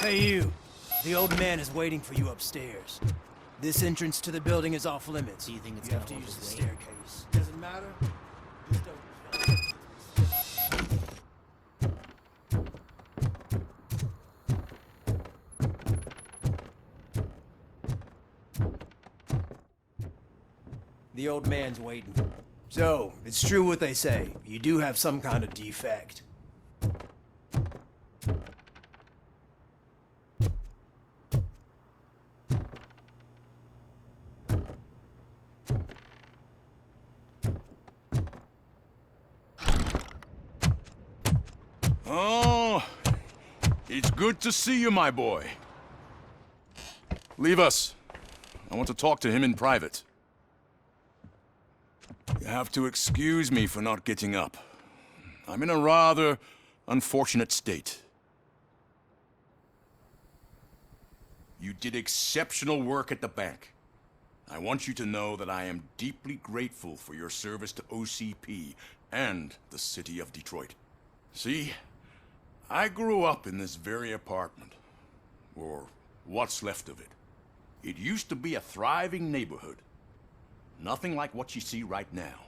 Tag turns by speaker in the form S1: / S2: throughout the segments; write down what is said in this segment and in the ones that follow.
S1: Hey, you. The old man is waiting for you upstairs. This entrance to the building is off limits.
S2: Do you think it's
S1: You have to
S2: gonna
S1: use the
S2: overweight?
S1: staircase. Doesn't matter. Just don't. The old man's waiting. So, it's true what they say. You do have some kind of defect.
S3: Oh, it's good to see you, my boy. Leave us. I want to talk to him in private. You have to excuse me for not getting up. I'm in a rather unfortunate state. You did exceptional work at the bank. I want you to know that I am deeply grateful for your service to OCP and the city of Detroit. See, I grew up in this very apartment, or what's left of it. It used to be a thriving neighborhood. Nothing like what you see right now.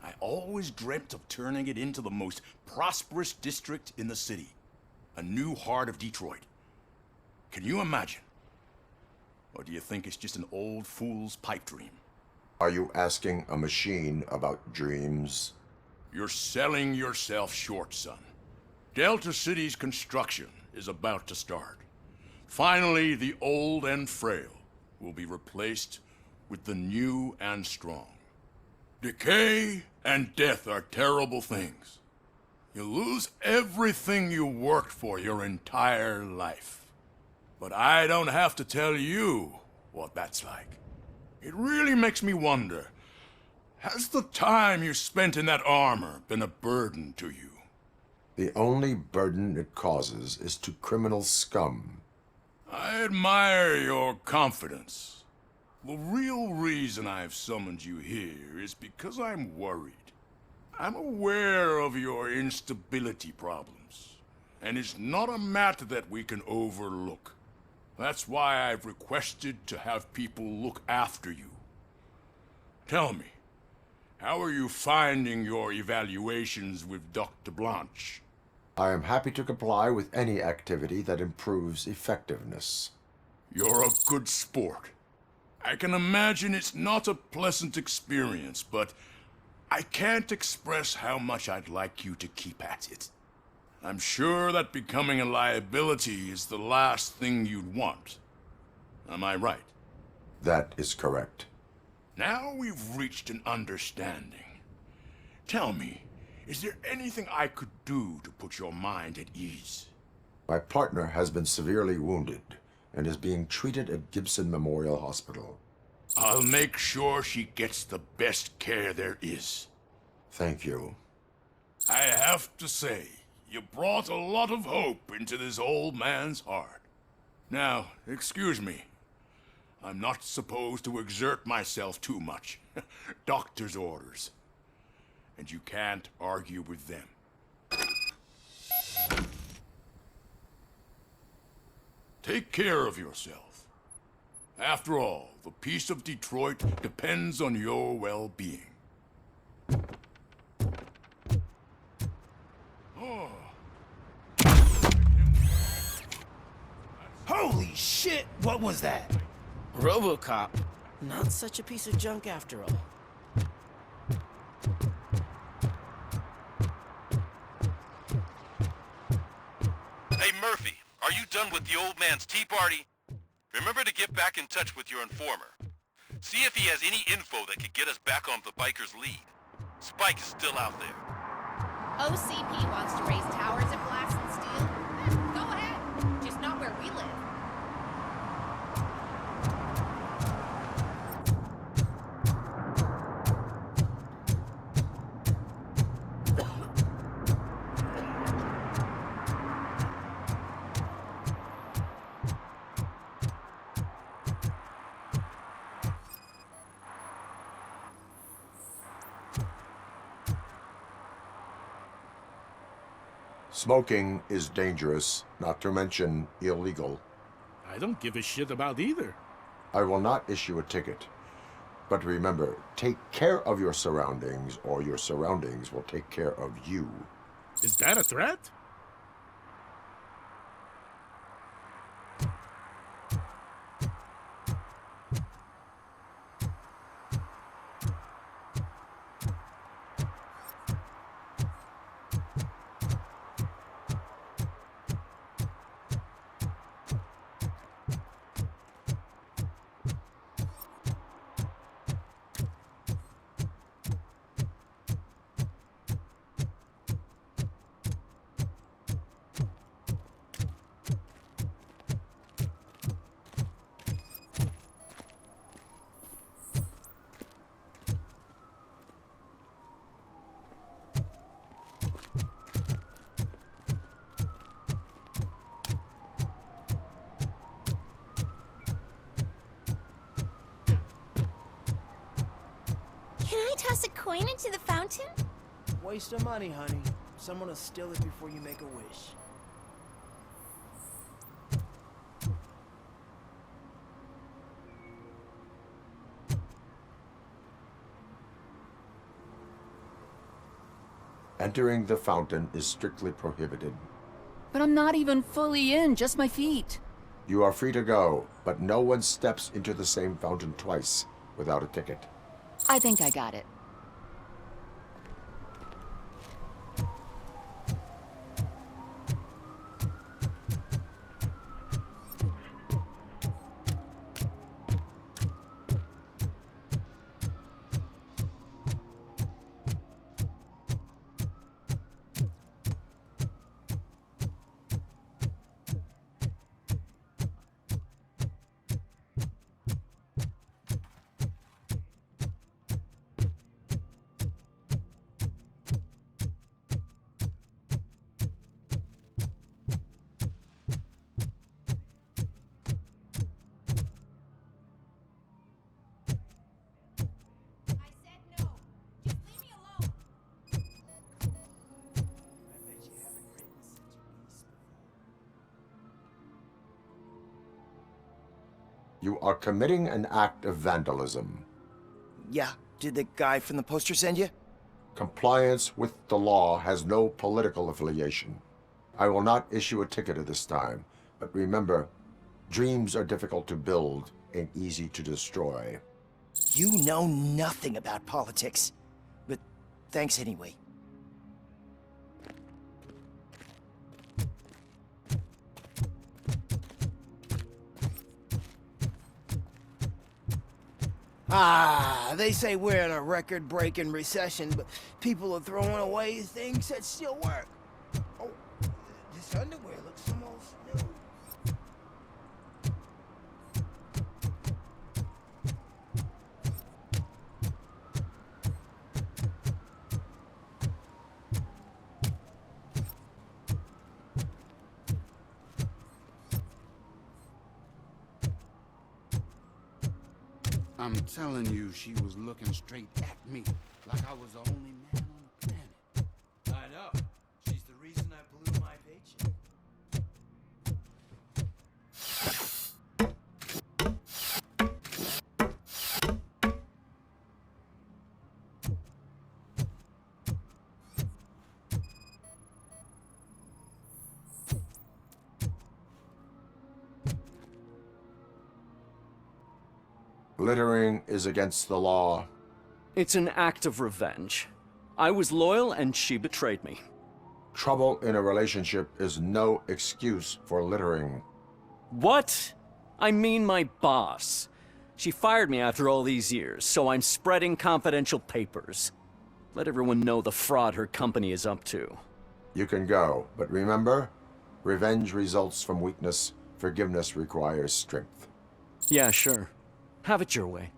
S3: I always dreamt of turning it into the most prosperous district in the city. A new heart of Detroit. Can you imagine? Or do you think it's just an old fool's pipe dream?
S4: Are you asking a machine about dreams?
S3: You're selling yourself short, son. Delta City's construction is about to start. Finally, the old and frail will be replaced with the new and strong. Decay and death are terrible things. You lose everything you worked for your entire life. But I don't have to tell you what that's like. It really makes me wonder, has the time you spent in that armor been a burden to you?
S4: The only burden it causes is to criminal scum.
S3: I admire your confidence. The real reason I've summoned you here is because I'm worried. I'm aware of your instability problems, and it's not a matter that we can overlook. That's why I've requested to have people look after you. Tell me, how are you finding your evaluations with Dr. Blanche?
S4: I am happy to comply with any activity that improves effectiveness.
S3: You're a good sport. I can imagine it's not a pleasant experience, but I can't express how much I'd like you to keep at it. I'm sure that becoming a liability is the last thing you'd want. Am I right?
S4: That is correct.
S3: Now we've reached an understanding. Tell me, is there anything I could do to put your mind at ease?
S4: My partner has been severely wounded and is being treated at Gibson Memorial Hospital.
S3: I'll make sure she gets the best care there is.
S4: Thank you.
S3: I have to say, you brought a lot of hope into this old man's heart. Now, excuse me. I'm not supposed to exert myself too much. Doctor's orders. And you can't argue with them. Take care of yourself. After all, the peace of Detroit depends on your well-being.
S1: Holy shit! What was that?
S2: Robocop. Not such a piece of junk after all.
S5: Hey, Murphy, are you done with the old man's tea party? Remember to get back in touch with your informer. See if he has any info that could get us back on the biker's lead. Spike is still out there.
S6: OCP wants to raise towers of glass and steel? Go ahead. Just not where we live.
S4: Smoking is dangerous, not to mention illegal.
S7: I don't give a shit about either.
S4: I will not issue a ticket. But remember, take care of your surroundings, or your surroundings will take care of you.
S7: Is that a threat?
S6: Can I toss a coin into the fountain?
S1: Waste of money, honey. Someone will steal it before you make a wish.
S4: Entering the fountain is strictly prohibited.
S8: But I'm not even fully in, just my feet.
S4: You are free to go, but no one steps into the same fountain twice without a ticket.
S8: I think I got it.
S6: I said no. Just leave me alone.
S1: I bet you haven't written such a piece before.
S4: You are committing an act of vandalism.
S2: Yeah, did the guy from the poster send you?
S4: Compliance with the law has no political affiliation. I will not issue a ticket at this time, but remember, dreams are difficult to build and easy to destroy.
S2: You know nothing about politics. But thanks anyway.
S1: Ah, they say we're in a record-breaking recession, but people are throwing away things that still work. Oh, this underwear looks almost new.
S9: I'm telling you, she was looking straight at me, like I was the only man on the planet.
S1: I know. She's the reason I blew my paycheck.
S4: Littering is against the law.
S10: It's an act of revenge. I was loyal and she betrayed me.
S4: Trouble in a relationship is no excuse for littering.
S10: What? I mean my boss. She fired me after all these years, so I'm spreading confidential papers. Let everyone know the fraud her company is up to.
S4: You can go, but remember, revenge results from weakness. Forgiveness requires strength.
S10: Yeah, sure. Have it your way.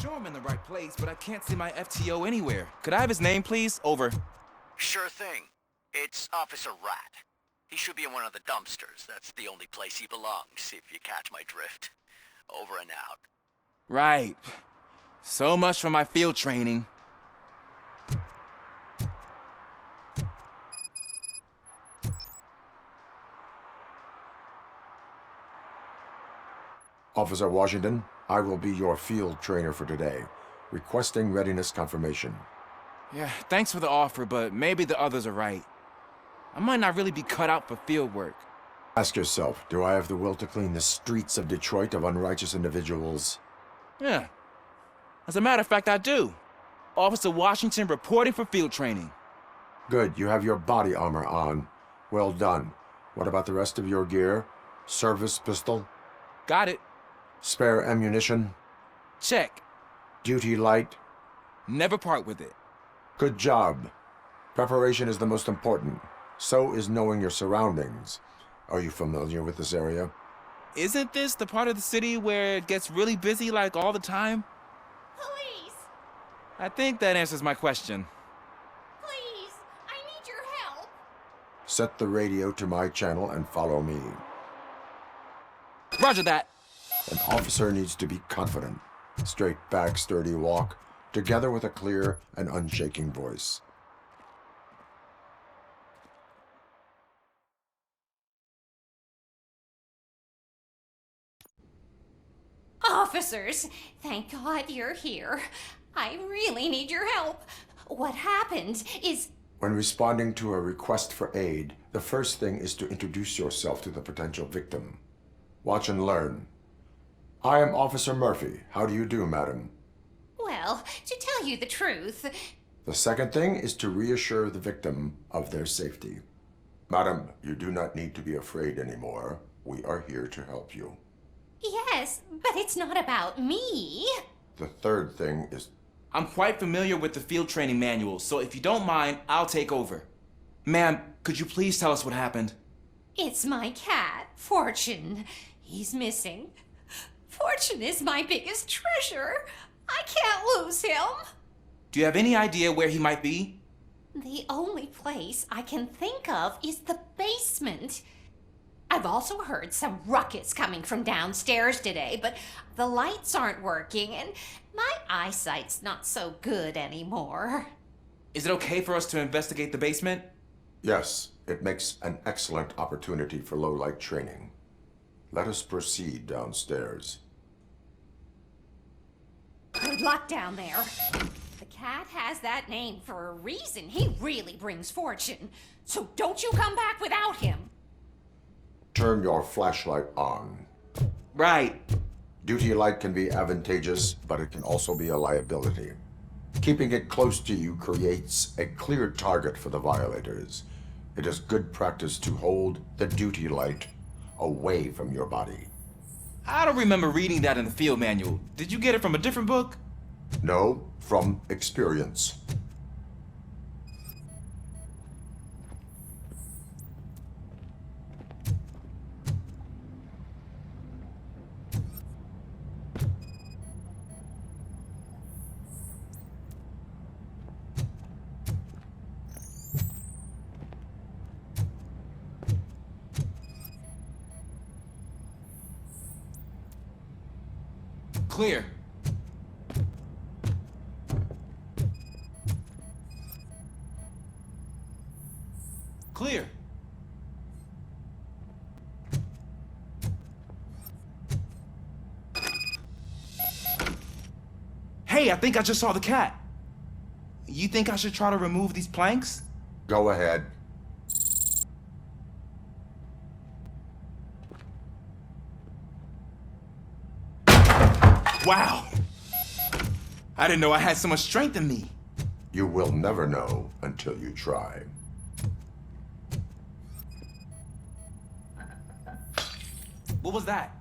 S11: sure I'm in the right place, but I can't see my FTO anywhere. Could I have his name, please? Over.
S12: Sure thing. It's Officer Rat. He should be in one of the dumpsters. That's the only place he belongs, if you catch my drift. Over and out.
S11: Right. So much for my field training.
S4: Officer Washington, I will be your field trainer for today. Requesting readiness confirmation.
S11: Yeah, thanks for the offer, but maybe the others are right. I might not really be cut out for field work.
S4: Ask yourself, do I have the will to clean the streets of Detroit of unrighteous individuals?
S11: Yeah. As a matter of fact, I do. Officer Washington reporting for field training.
S4: Good, you have your body armor on. Well done. What about the rest of your gear? Service pistol?
S11: Got it.
S4: Spare ammunition?
S11: Check.
S4: Duty light?
S11: Never part with it.
S4: Good job. Preparation is the most important. So is knowing your surroundings. Are you familiar with this area?
S11: Isn't this the part of the city where it gets really busy like all the time?
S6: Police!
S11: I think that answers my question.
S6: Please! I need your help!
S4: Set the radio to my channel and follow me.
S11: Roger that.
S4: An officer needs to be confident. Straight back, sturdy walk, together with a clear and unshaking voice.
S6: Officers, thank God you're here. I really need your help. What happened is...
S4: When responding to a request for aid, the first thing is to introduce yourself to the potential victim. Watch and learn. I am Officer Murphy. How do you do, madam?
S6: Well, to tell you the truth...
S4: The second thing is to reassure the victim of their safety. Madam, you do not need to be afraid anymore. We are here to help you.
S6: Yes, but it's not about me.
S4: The third thing is...
S11: I'm quite familiar with the field training manual, so if you don't mind, I'll take over. Ma'am, could you please tell us what happened?
S6: It's my cat, Fortune. He's missing. Fortune is my biggest treasure. I can't lose him.
S11: Do you have any idea where he might be?
S6: The only place I can think of is the basement. I've also heard some ruckus coming from downstairs today, but the lights aren't working and my eyesight's not so good anymore.
S11: Is it okay for us to investigate the basement?
S4: Yes, it makes an excellent opportunity for low-light training. Let us proceed downstairs.
S6: Good luck down there. The cat has that name for a reason. He really brings fortune. So don't you come back without him.
S4: Turn your flashlight on.
S11: Right.
S4: Duty light can be advantageous, but it can also be a liability. Keeping it close to you creates a clear target for the violators. It is good practice to hold the duty light away from your body.
S11: I don't remember reading that in the field manual. Did you get it from a different book?
S4: No, from experience.
S11: Clear. Clear. Hey, I think I just saw the cat. You think I should try to remove these planks?
S4: Go ahead.
S11: Wow. I didn't know I had so much strength in me.
S4: You will never know until you try.
S11: What was that?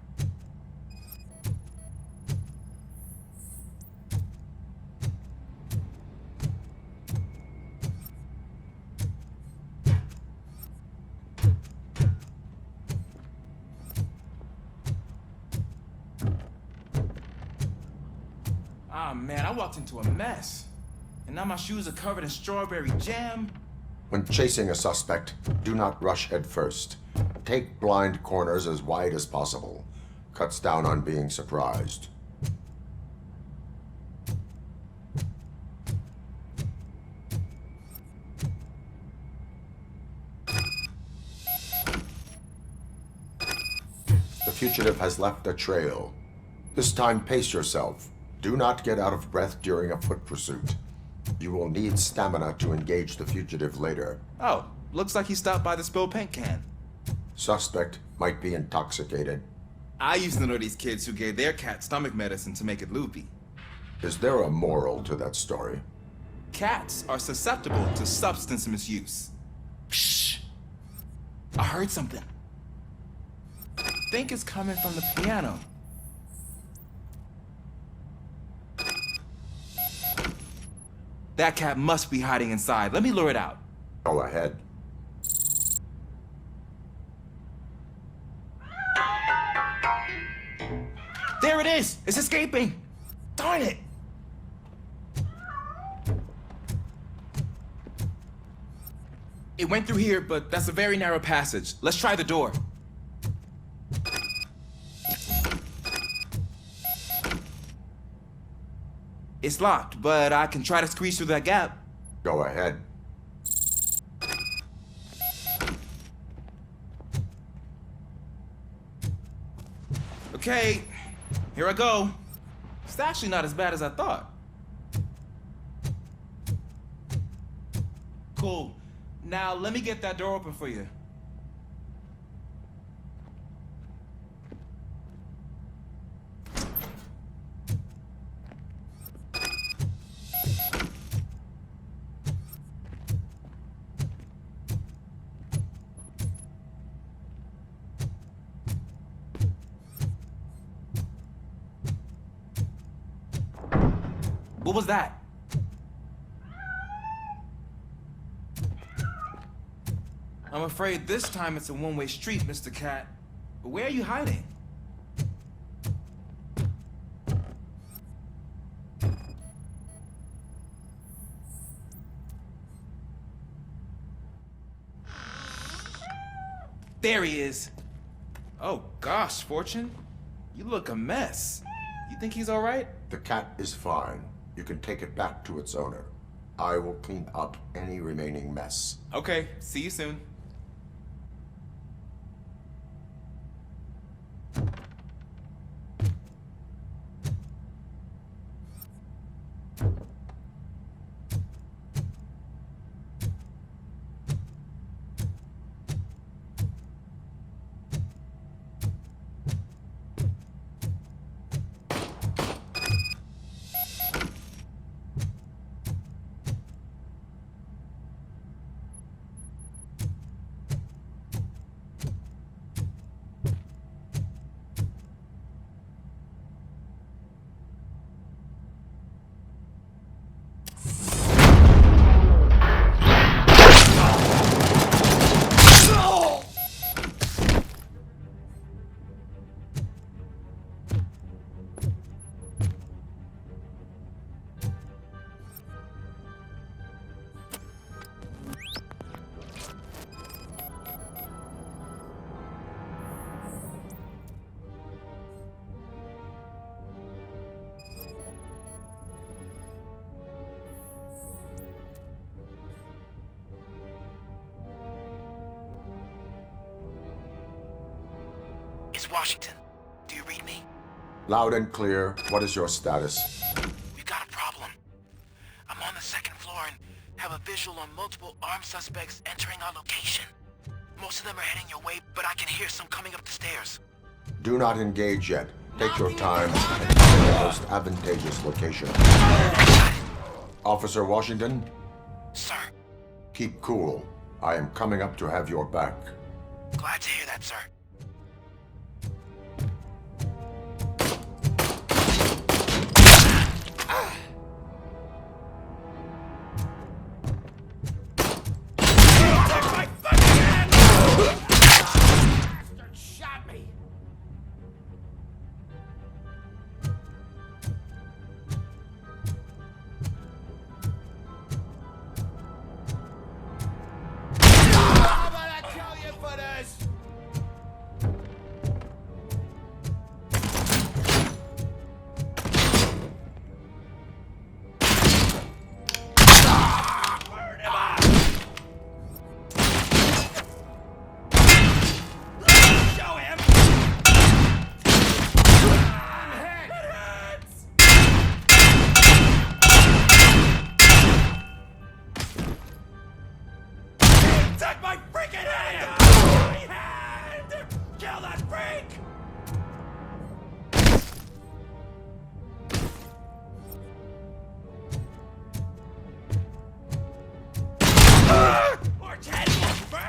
S11: Ah, man, I walked into a mess. And now my shoes are covered in strawberry jam.
S4: When chasing a suspect, do not rush head first. Take blind corners as wide as possible. Cuts down on being surprised. The fugitive has left a trail. This time, pace yourself. Do not get out of breath during a foot pursuit. You will need stamina to engage the fugitive later.
S11: Oh, looks like he stopped by the spilled paint can.
S4: Suspect might be intoxicated.
S11: I used to know these kids who gave their cat stomach medicine to make it loopy.
S4: Is there a moral to that story?
S11: Cats are susceptible to substance misuse. Shh! I heard something. I think it's coming from the piano. That cat must be hiding inside. Let me lure it out.
S4: Go ahead.
S11: There it is! It's escaping! Darn it! It went through here, but that's a very narrow passage. Let's try the door. It's locked, but I can try to squeeze through that gap.
S4: Go ahead.
S11: Okay, here I go. It's actually not as bad as I thought. Cool. Now let me get that door open for you. What was that? I'm afraid this time it's a one-way street, Mr. Cat. But where are you hiding? There he is. Oh gosh, Fortune. You look a mess. You think he's all right?
S4: The cat is fine. You can take it back to its owner. I will clean up any remaining mess.
S11: Okay, see you soon.
S12: It's Washington. Do you read me?
S4: Loud and clear. What is your status?
S12: We've got a problem. I'm on the second floor and have a visual on multiple armed suspects entering our location. Most of them are heading your way, but I can hear some coming up the stairs.
S4: Do not engage yet. Take your time and find the most advantageous location. Officer Washington?
S12: Sir.
S4: Keep cool. I am coming up to have your back.
S12: Glad to hear that, sir.
S1: that freak! Or Ted will burn!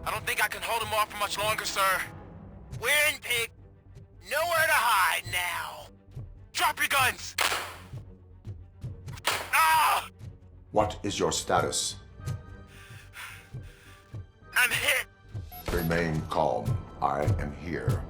S12: I don't think I can hold him off for much longer, sir.
S1: We're in, pig. Nowhere to hide now.
S12: Drop your guns! Ah!
S4: What is your status?
S12: I'm hit!
S4: Remain calm. I am here.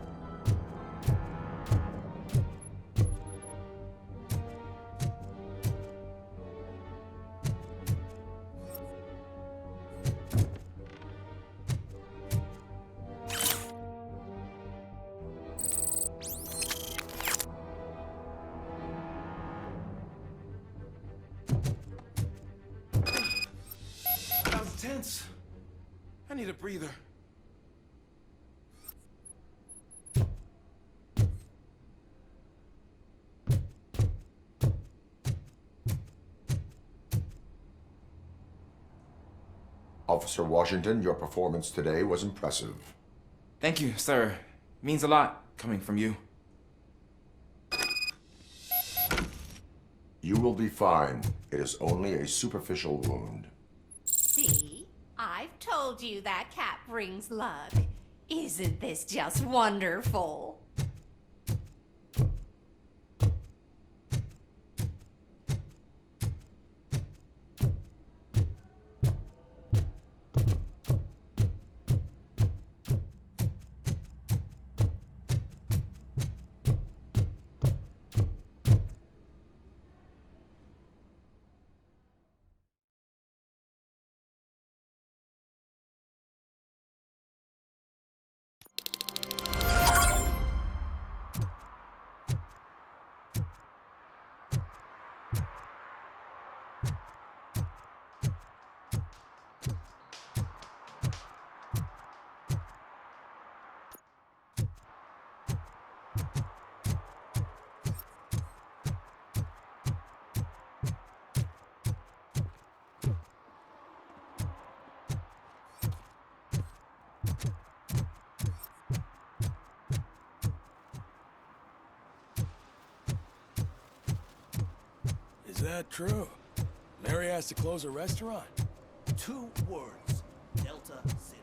S11: That was tense. I need a breather.
S4: Officer Washington, your performance today was impressive.
S11: Thank you, sir. Means a lot coming from you.
S4: You will be fine. It is only a superficial wound.
S6: See? I've told you that cat brings luck. Isn't this just wonderful?
S1: Is that true? Mary has to close a restaurant? 2 words. Delta City.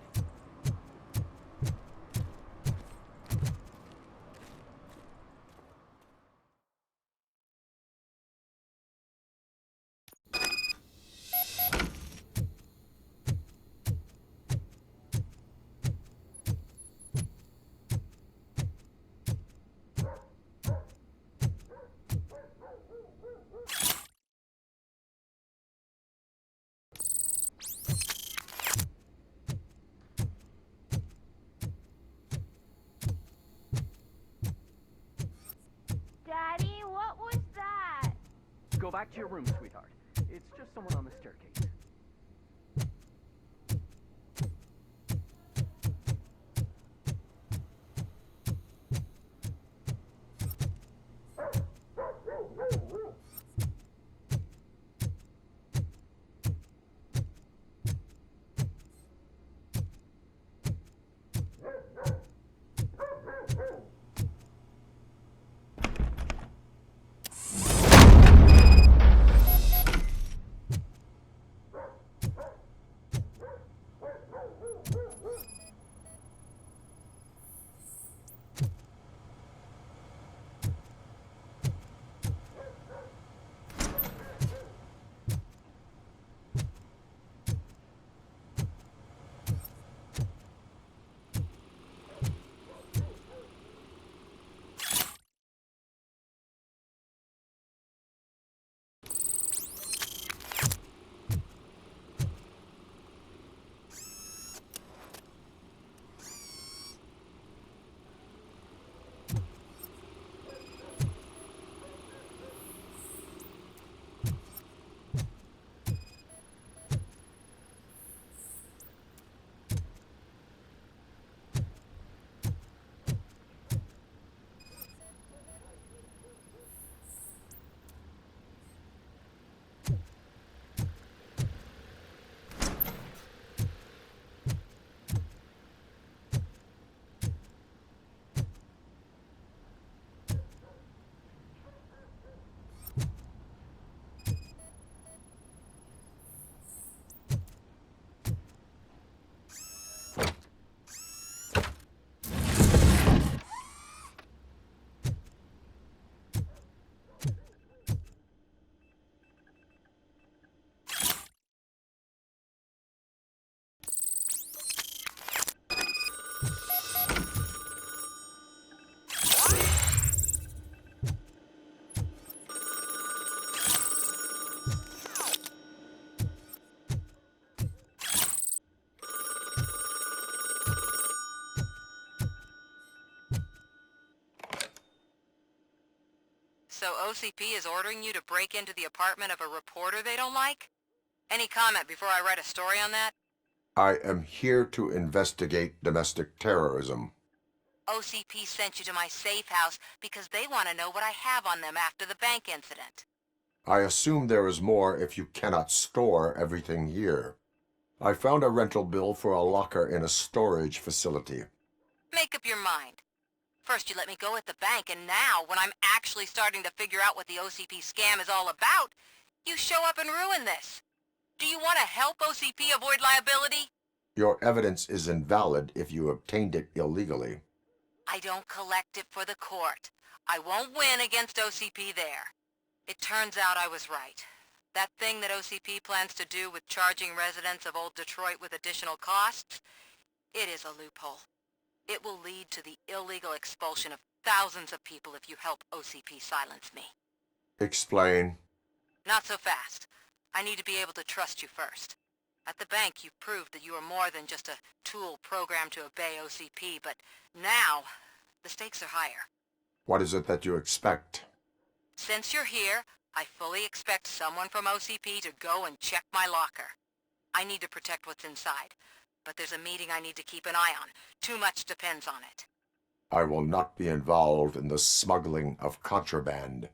S13: Daddy, what was that?
S10: Go back to your room, sweetheart. It's just someone on the staircase.
S14: OCP is ordering you to break into the apartment of a reporter they don't like? Any comment before I write a story on that?
S4: I am here to investigate domestic terrorism.
S14: OCP sent you to my safe house because they want to know what I have on them after the bank incident.
S4: I assume there is more if you cannot store everything here. I found a rental bill for a locker in a storage facility.
S14: Make up your mind. First you let me go at the bank, and now, when I'm actually starting to figure out what the OCP scam is all about, you show up and ruin this. Do you want to help OCP avoid liability?
S4: Your evidence is invalid if you obtained it illegally.
S14: I don't collect it for the court. I won't win against OCP there. It turns out I was right. That thing that OCP plans to do with charging residents of Old Detroit with additional costs, it is a loophole. It will lead to the illegal expulsion of thousands of people if you help OCP silence me.
S4: Explain.
S14: Not so fast. I need to be able to trust you first. At the bank, you proved that you are more than just a tool programmed to obey OCP, but now, the stakes are higher.
S4: What is it that you expect?
S14: Since you're here, I fully expect someone from OCP to go and check my locker. I need to protect what's inside, but there's a meeting I need to keep an eye on. Too much depends on it.
S4: I will not be involved in the smuggling of contraband.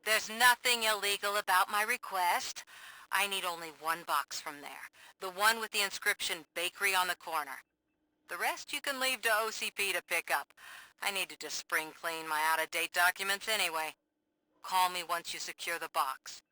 S14: There's nothing illegal about my request. I need only one box from there. The one with the inscription Bakery on the corner. The rest you can leave to OCP to pick up. I needed to spring clean my out-of-date documents anyway. Call me once you secure the box.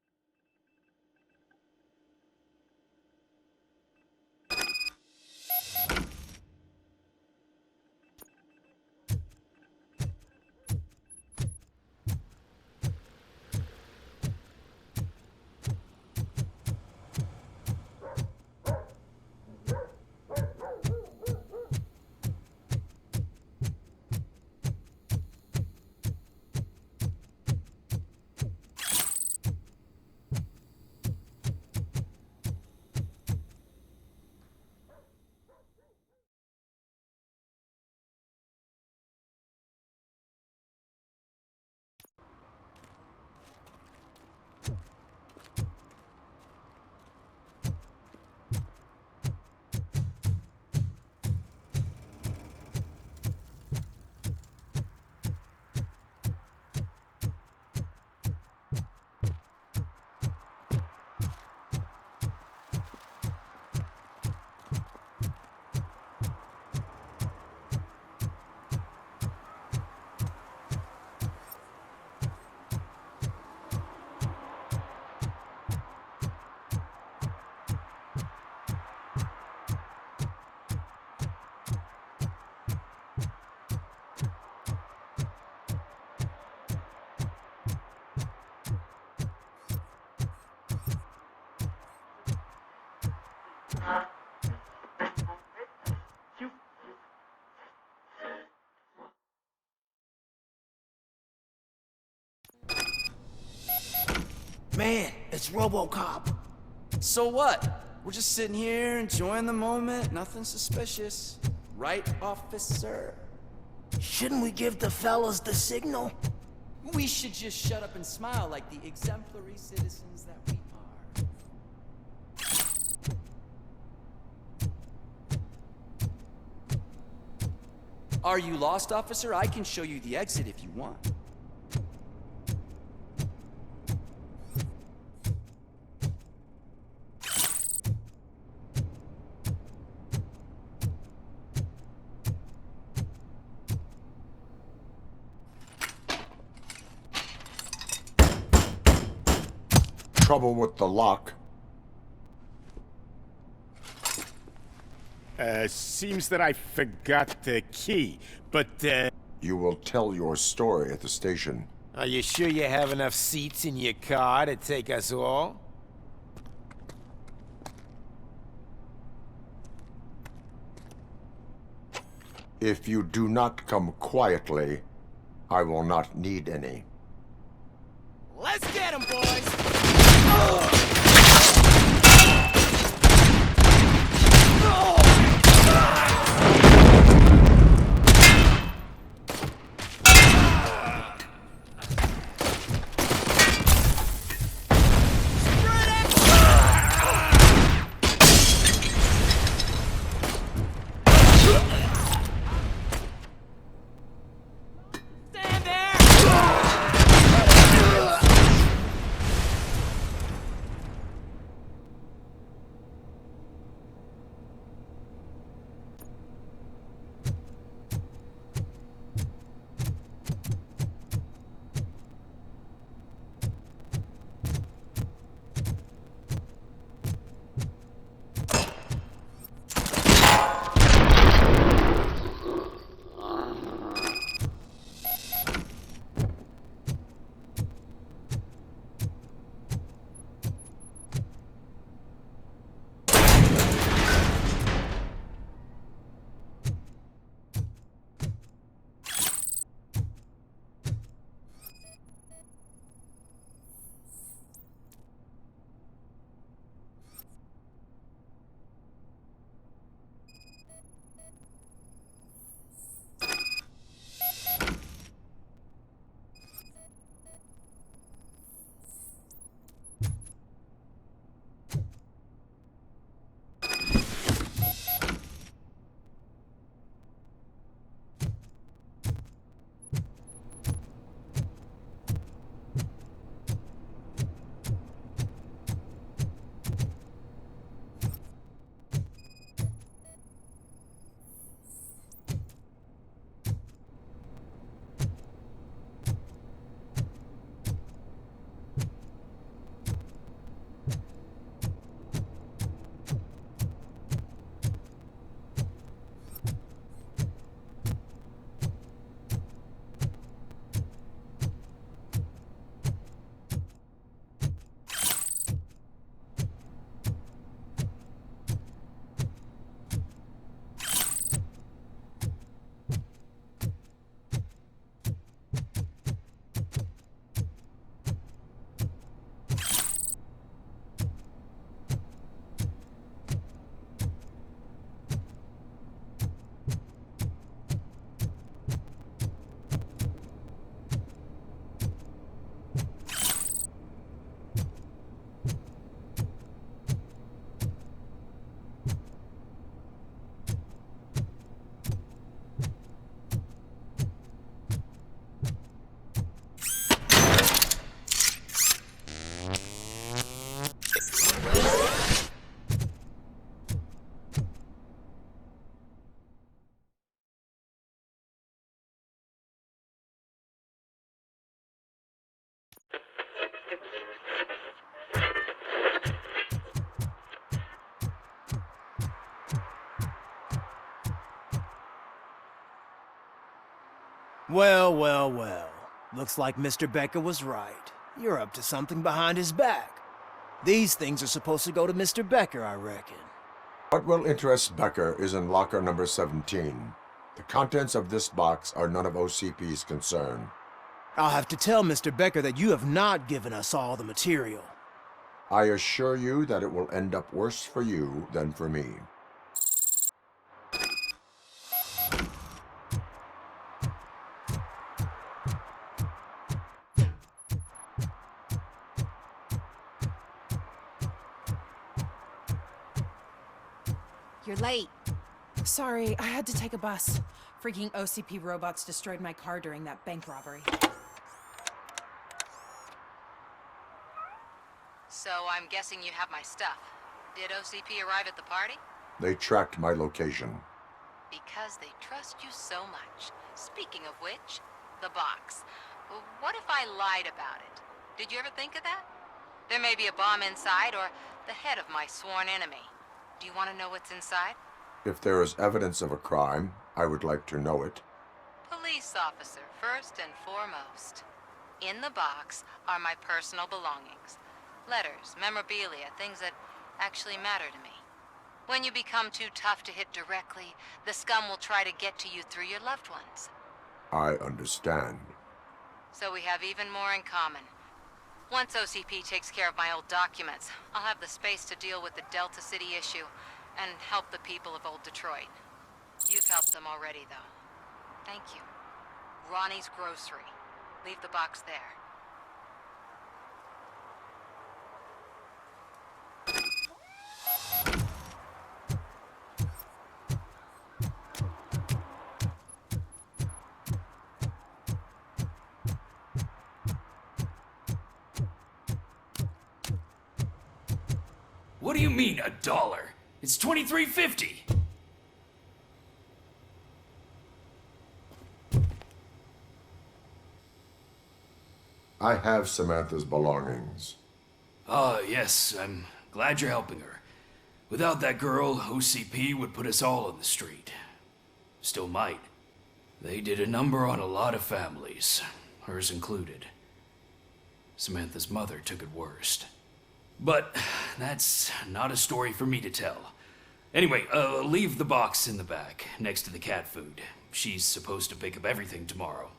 S1: Man, it's Robocop.
S2: So what? We're just sitting here enjoying the moment, nothing suspicious. Right, officer?
S1: Shouldn't we give the fellas the signal?
S2: We should just shut up and smile like the exemplary citizens that we are. Are you lost, officer? I can show you the exit if you want.
S4: Trouble with the lock.
S7: Seems that I forgot the key, but,
S4: You will tell your story at the station.
S15: Are you sure you have enough seats in your car to take us all?
S4: If you do not come quietly, I will not need any.
S15: Let's get 'em, boys!
S1: Well, well, well. Looks like Mr. Becker was right. You're up to something behind his back. These things are supposed to go to Mr. Becker, I reckon.
S4: What will interest Becker is in locker number 17. The contents of this box are none of OCP's concern.
S1: I'll have to tell Mr. Becker that you have not given us all the material.
S4: I assure you that it will end up worse for you than for me.
S16: You're late. Sorry, I had to take a bus. Freaking OCP robots destroyed my car during that bank robbery.
S14: So I'm guessing you have my stuff. Did OCP arrive at the party?
S4: They tracked my location.
S14: Because they trust you so much. Speaking of which, the box. What if I lied about it? Did you ever think of that? There may be a bomb inside or the head of my sworn enemy. Do you want to know what's inside?
S4: If there is evidence of a crime, I would like to know it.
S14: Police officer, first and foremost. In the box are my personal belongings. Letters, memorabilia, things that actually matter to me. When you become too tough to hit directly, the scum will try to get to you through your loved ones.
S4: I understand.
S14: So we have even more in common. Once OCP takes care of my old documents, I'll have the space to deal with the Delta City issue and help the people of Old Detroit. You've helped them already, though. Thank you. Ronnie's Grocery. Leave the box there.
S17: What do you mean, $1? It's $23.50.
S4: I have Samantha's belongings.
S17: Ah, yes, I'm glad you're helping her. Without that girl, OCP would put us all on the street. Still might. They did a number on a lot of families, hers included. Samantha's mother took it worst. But that's not a story for me to tell. Anyway, leave the box in the back, next to the cat food. She's supposed to pick up everything tomorrow.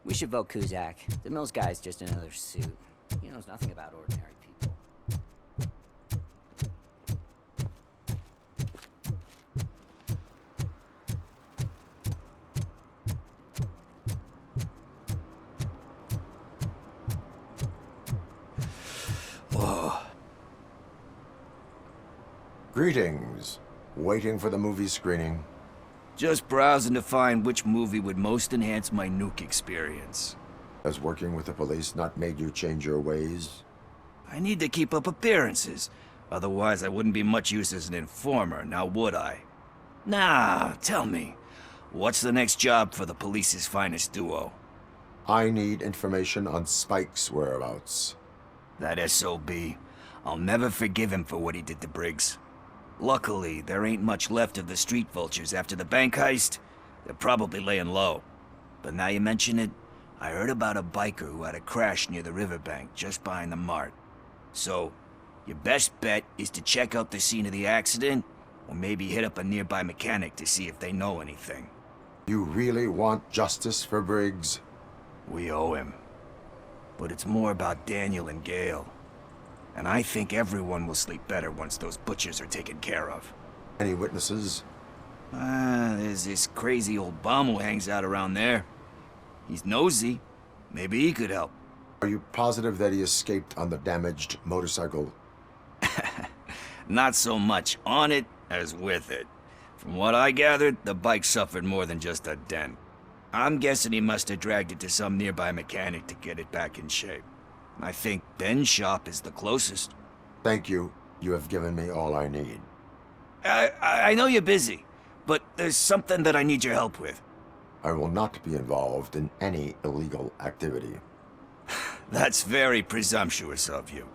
S18: We should vote Kuzak. The Mills guy's just another suit. He knows nothing about ordinary people.
S4: Whoa. Greetings. Waiting for the movie screening.
S19: Just browsing to find which movie would most enhance my nuke experience.
S4: Has working with the police not made you change your ways?
S19: I need to keep up appearances. Otherwise, I wouldn't be much use as an informer, now would I? Nah, tell me. What's the next job for the police's finest duo?
S4: I need information on Spike's whereabouts.
S19: That SOB. I'll never forgive him for what he did to Briggs. Luckily, there ain't much left of the street vultures after the bank heist. They're probably laying low. But now you mention it, I heard about a biker who had a crash near the riverbank just behind the mart. So, your best bet is to check out the scene of the accident, or maybe hit up a nearby mechanic to see if they know anything.
S4: You really want justice for Briggs?
S19: We owe him. But it's more about Daniel and Gale. And I think everyone will sleep better once those butchers are taken care of.
S4: Any witnesses?
S19: There's this crazy old bum who hangs out around there. He's nosy. Maybe he could help.
S4: Are you positive that he escaped on the damaged motorcycle?
S19: Not so much on it as with it. From what I gathered, the bike suffered more than just a dent. I'm guessing he must have dragged it to some nearby mechanic to get it back in shape. I think Ben's shop is the closest.
S4: Thank you. You have given me all I need.
S19: I know you're busy, but there's something that I need your help with.
S4: I will not be involved in any illegal activity.
S19: That's very presumptuous of you.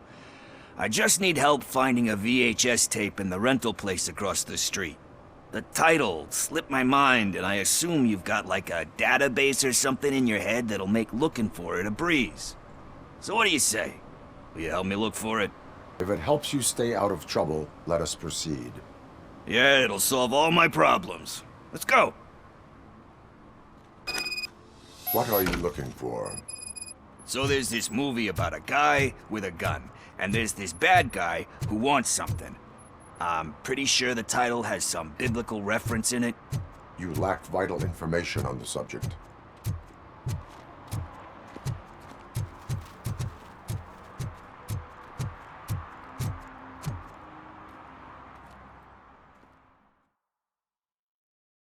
S19: I just need help finding a VHS tape in the rental place across the street. The title slipped my mind, and I assume you've got like a database or something in your head that'll make looking for it a breeze. So what do you say? Will you help me look for it?
S4: If it helps you stay out of trouble, let us proceed.
S19: Yeah, it'll solve all my problems. Let's go.
S4: What are you looking for?
S19: So there's this movie about a guy with a gun, and there's this bad guy who wants something. I'm pretty sure the title has some biblical reference in it.
S4: You lack vital information on the subject.